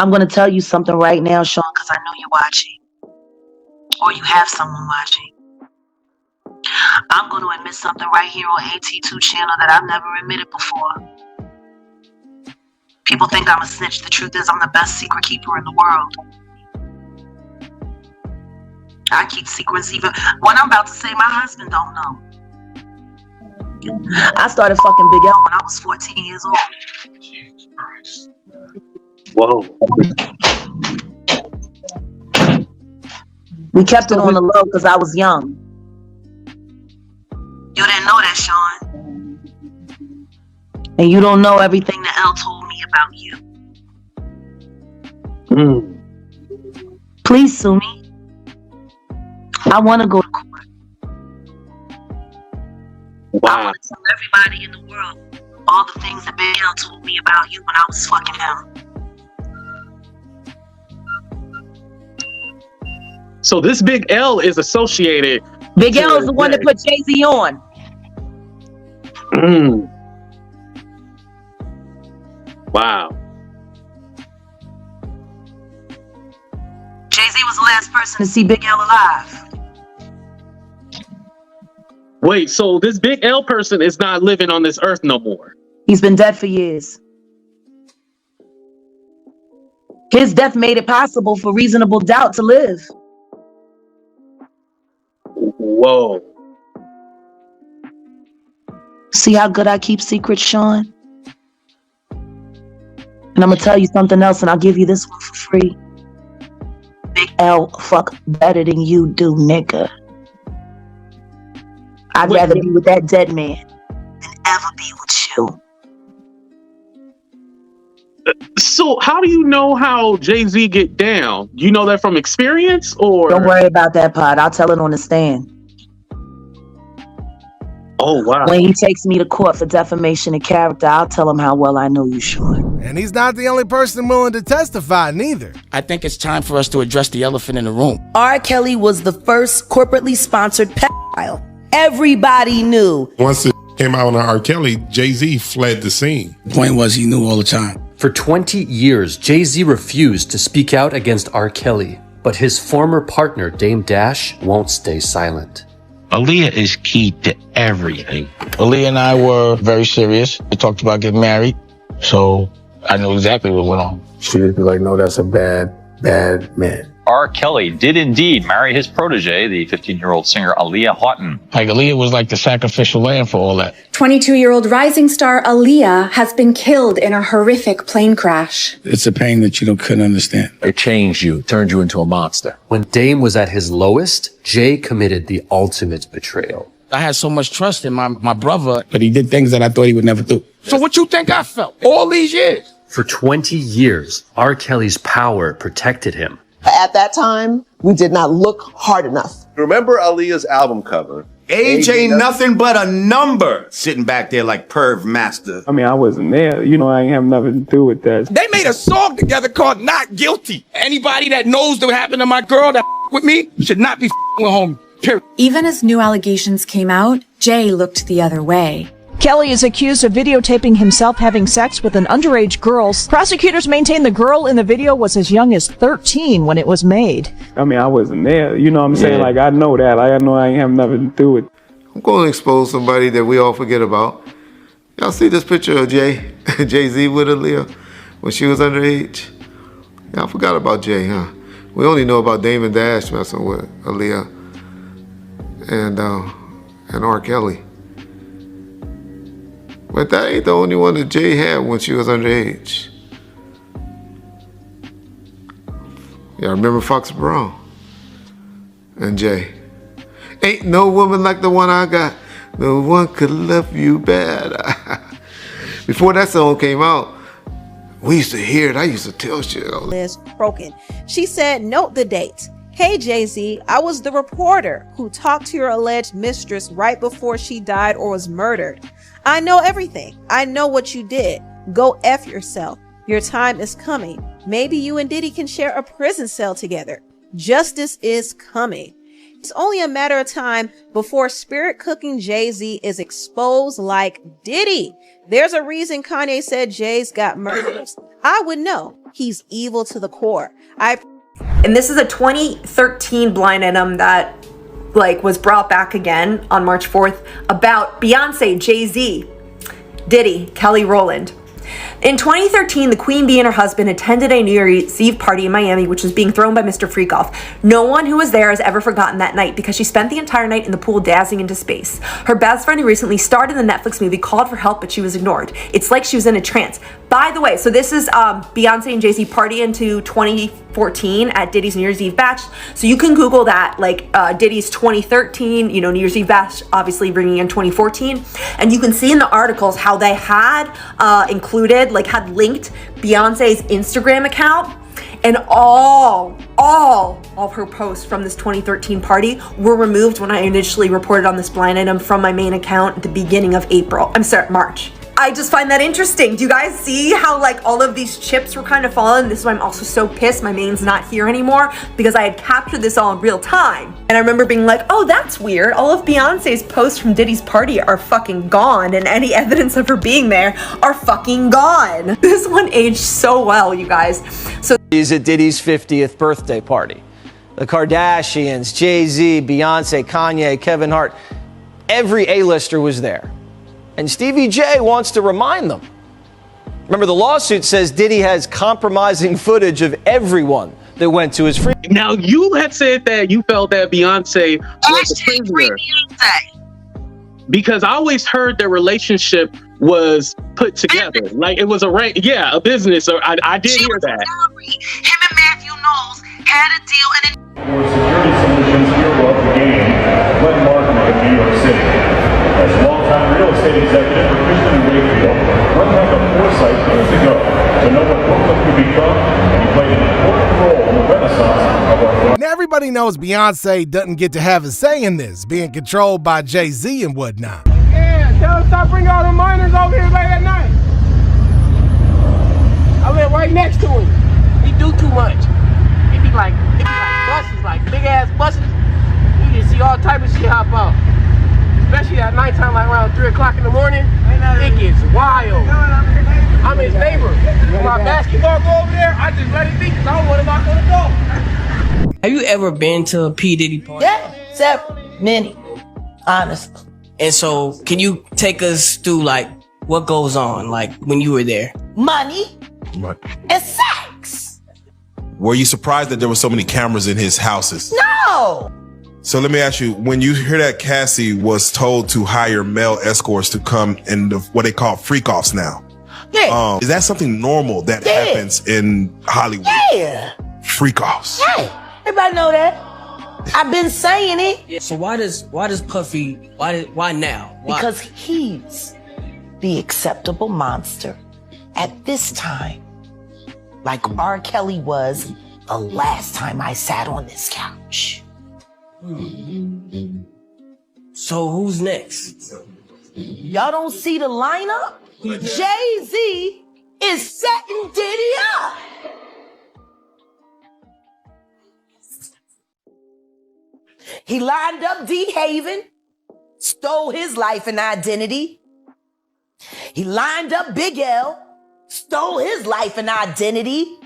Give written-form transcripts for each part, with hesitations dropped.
I'm going to tell you something right now, Sean, because I know you're watching. Or you have someone watching. I'm going to admit something right here on AT2 channel that I've never admitted before. People think I'm a snitch. The truth is I'm the best secret keeper in the world. I keep secrets even when I'm about to say my husband don't know. I started fucking Big L when I was 14 years old. Jesus Christ. Whoa. We kept it on the low because I was young. You didn't know that, Sean. And you don't know everything that L told me about you. Please sue me. I want to go to court. Wow. I want to tell everybody in the world all the things that Big L told me about you when I was fucking him. So this Big L is associated. Big L is the one that put Jay-Z on. Wow. Jay-Z was the last person to see Big L alive. Wait, so this Big L person is not living on this earth no more? He's been dead for years. His death made it possible for reasonable doubt to live. Whoa. See how good I keep secrets, Sean? And I'm gonna tell you something else, and I'll give you this one for free. Big L fuck better than you do, nigga. I'd rather be with that dead man than ever be with you. So how do you know how Jay-Z get down? You know that from experience, or? Don't worry about that part. I'll tell it on the stand. Oh, wow. When he takes me to court for defamation of character, I'll tell him how well I know you, Sean. And he's not the only person willing to testify, neither. I think it's time for us to address the elephant in the room. R. Kelly was the first corporately sponsored pedophile. Everybody knew. Once it came out on R. Kelly, Jay-Z fled the scene. The point was he knew all the time. For 20 years, Jay-Z refused to speak out against R. Kelly, but his former partner, Dame Dash, won't stay silent. Aaliyah is key to everything. Aaliyah and I were very serious. We talked about getting married, so I knew exactly what went on. She would be like, no, that's a bad man. R. Kelly did indeed marry his protege, the 15-year-old singer Aaliyah Houghton. Like, Aaliyah was like the sacrificial lamb for all that. 22-year-old rising star Aaliyah has been killed in a horrific plane crash. It's a pain that you couldn't understand. It changed you, turned you into a monster. When Dame was at his lowest, Jay committed the ultimate betrayal. I had so much trust in my brother, but he did things that I thought he would never do. So what you think I felt all these years? For 20 years, R. Kelly's power protected him. At that time, we did not look hard enough. Remember Aaliyah's album cover? Age ain't nothing but a number. Sitting back there like Perv Master. I mean, I wasn't there. You know, I ain't have nothing to do with that. They made a song together called Not Guilty. Anybody that knows what happened to my girl that with me should not be with home. Period. Even as new allegations came out, Jay looked the other way. Kelly is accused of videotaping himself having sex with an underage girl. Prosecutors maintain the girl in the video was as young as 13 when it was made. I mean, I wasn't there. You know what I'm saying? Like, I know that. I know I ain't have nothing to do with it. I'm going to expose somebody that we all forget about. Y'all see this picture of Jay-Z with Aaliyah when she was underage? Y'all forgot about Jay, huh? We only know about Damon Dash messing with Aaliyah and R. Kelly. But that ain't the only one that Jay had when she was underage. Y'all remember Fox Brown and Jay? Ain't no woman like the one I got. No one could love you better. Before that song came out, we used to hear it. I used to tell shit. Liz broken. She said, note the date. Hey, Jay-Z, I was the reporter who talked to your alleged mistress right before she died or was murdered. I know everything. I know what you did. Go F yourself. Your time is coming. Maybe you and Diddy can share a prison cell together. Justice is coming. It's only a matter of time before spirit cooking Jay-Z is exposed like Diddy. There's a reason Kanye said Jay's got murderers. I would know. He's evil to the core. And this is a 2013 blind item that was brought back again on March 4th about Beyonce, Jay-Z, Diddy, Kelly Rowland. In 2013, the Queen Bee and her husband attended a New Year's Eve party in Miami, which was being thrown by Mr. Freakoff. No one who was there has ever forgotten that night because she spent the entire night in the pool dancing into space. Her best friend, who recently starred in the Netflix movie, called for help, but she was ignored. It's like she was in a trance. By the way, so this is Beyonce and Jay-Z party into 2014 at Diddy's New Year's Eve bash. So you can Google that, Diddy's 2013, New Year's Eve bash, obviously bringing in 2014. And you can see in the articles how they had had linked Beyonce's Instagram account, and all of her posts from this 2013 party were removed when I initially reported on this blind item from my main account at the beginning of March. I just find that interesting. Do you guys see how all of these chips were kind of falling? This is why I'm also so pissed my main's not here anymore, because I had captured this all in real time. And I remember being like, oh, that's weird. All of Beyonce's posts from Diddy's party are fucking gone, and any evidence of her being there are fucking gone. This one aged so well, you guys. So he's at Diddy's 50th birthday party. The Kardashians, Jay-Z, Beyonce, Kanye, Kevin Hart, every A-lister was there. And Stevie J wants to remind them. Remember, the lawsuit says Diddy has compromising footage of everyone that went to his free. Now, you had said that you felt that Beyonce was a prisoner. Because I always heard their relationship was put together. It was a business. Or I did hear that. Him and Matthew Knowles had a deal and For security solutions hero of the game, Glenn Martin of New York City. As longtime real estate executive for Christian Wakefield, Glenn had the foresight years ago to know what Brooklyn could become, and he played an important role in the renaissance of our. Now everybody knows Beyonce doesn't get to have a say in this, being controlled by Jay-Z and whatnot. Yeah, tell him stop bringing all the minors over here late at night. I live right next to him. He do too much. It be like buses, like big ass buses. You just see all type of shit hop out. Especially at nighttime, around 3 o'clock in the morning, it gets wild. I'm his neighbor. When my basketball go over there, I just let it be because I don't want to knock on the door. Have you ever been to a P. Diddy party? Yeah, several, many, honestly. And so, can you take us through what goes on, when you were there? Money What? and sex. Were you surprised that there were so many cameras in his houses? No. So let me ask you, when you hear that Cassie was told to hire male escorts to come in what they call freak-offs now, is that something normal that happens in Hollywood? Yeah. Freak-offs. Yeah. Everybody know that. I've been saying it. So why does Puffy, why now? Why? Because he's the acceptable monster at this time. Like R. Kelly was the last time I sat on this couch. So who's next? Y'all don't see the lineup? Jay-Z is setting Diddy up. He lined up D. Haven, stole his life and identity. He lined up Big L, stole his life and identity.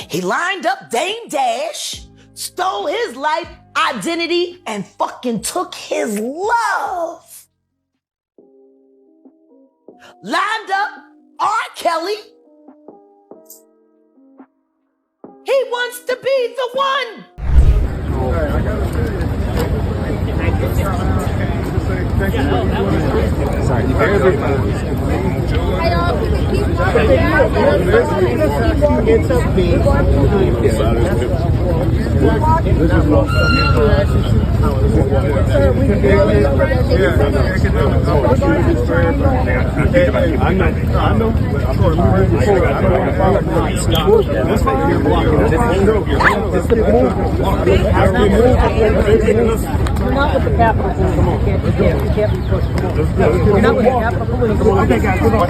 He lined up Dame Dash, stole his life, identity, and fucking took his love. Lined up R. Kelly. He wants to be the one. I know. not with the Capitol Police. You can't be pushed. You're not with the Capitol Police. Okay, guys, we're going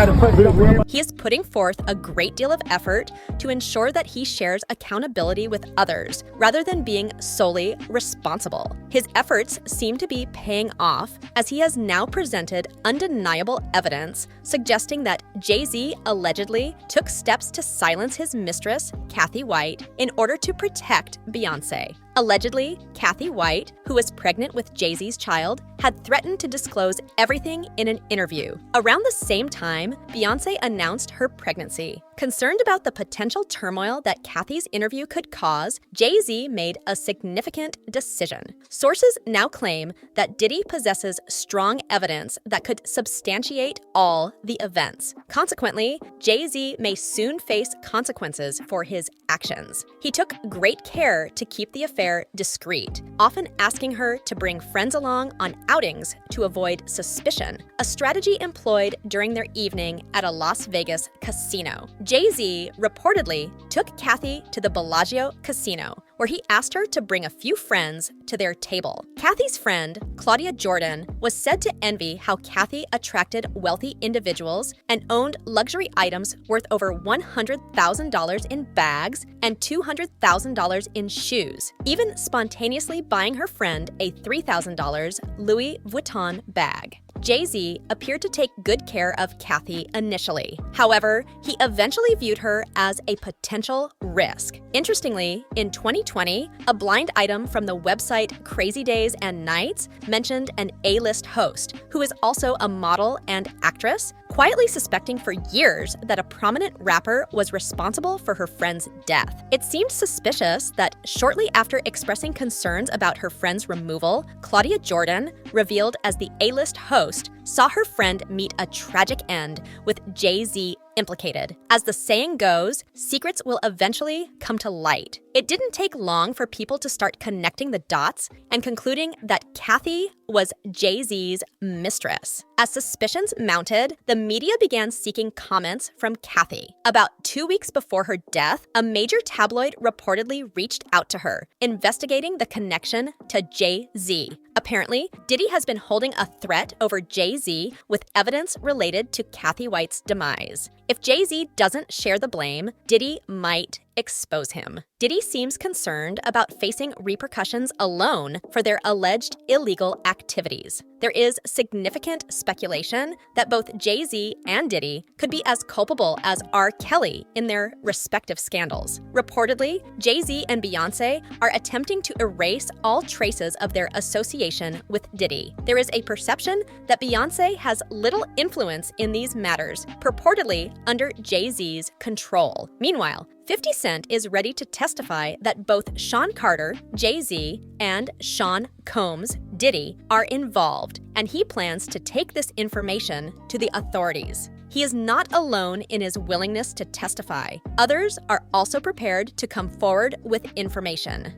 to put He is putting forth a great deal of effort to ensure that he shares accountability with others rather than being solely responsible. His efforts seem to be paying off as he has now presented undeniable evidence suggesting that Jay-Z allegedly took steps to silence his mistress, Kathy White, in order to protect Beyonce. Allegedly, Kathy White, who was pregnant with Jay-Z's child, had threatened to disclose everything in an interview. Around the same time, Beyonce announced her pregnancy. Concerned about the potential turmoil that Kathy's interview could cause, Jay-Z made a significant decision. Sources now claim that Diddy possesses strong evidence that could substantiate all the events. Consequently, Jay-Z may soon face consequences for his actions. He took great care to keep the affair discreet, often asking her to bring friends along on outings to avoid suspicion, a strategy employed during their evening at a Las Vegas casino. Jay-Z reportedly took Kathy to the Bellagio casino, where he asked her to bring a few friends to their table. Kathy's friend, Claudia Jordan, was said to envy how Kathy attracted wealthy individuals and owned luxury items worth over $100,000 in bags and $200,000 in shoes, even spontaneously buying her friend a $3,000 Louis Vuitton bag. Jay-Z appeared to take good care of Kathy initially. However, he eventually viewed her as a potential risk. Interestingly, in 2020, a blind item from the website Crazy Days and Nights mentioned an A-list host, who is also a model and actress, quietly suspecting for years that a prominent rapper was responsible for her friend's death. It seemed suspicious that shortly after expressing concerns about her friend's removal, Claudia Jordan, revealed as the A-list host, saw her friend meet a tragic end with Jay-Z implicated. As the saying goes, secrets will eventually come to light. It didn't take long for people to start connecting the dots and concluding that Kathy was Jay-Z's mistress. As suspicions mounted, the media began seeking comments from Kathy. About 2 weeks before her death, a major tabloid reportedly reached out to her, investigating the connection to Jay-Z. Apparently, Diddy has been holding a threat over Jay-Z with evidence related to Kathy White's demise. If Jay-Z doesn't share the blame, Diddy might expose him. Diddy seems concerned about facing repercussions alone for their alleged illegal activities. There is significant speculation that both Jay-Z and Diddy could be as culpable as R. Kelly in their respective scandals. Reportedly, Jay-Z and Beyonce are attempting to erase all traces of their association with Diddy. There is a perception that Beyonce has little influence in these matters, purportedly under Jay-Z's control. Meanwhile, 50 Cent is ready to testify that both Sean Carter, Jay-Z, and Sean Combs, Diddy, are involved, and he plans to take this information to the authorities. He is not alone in his willingness to testify. Others are also prepared to come forward with information.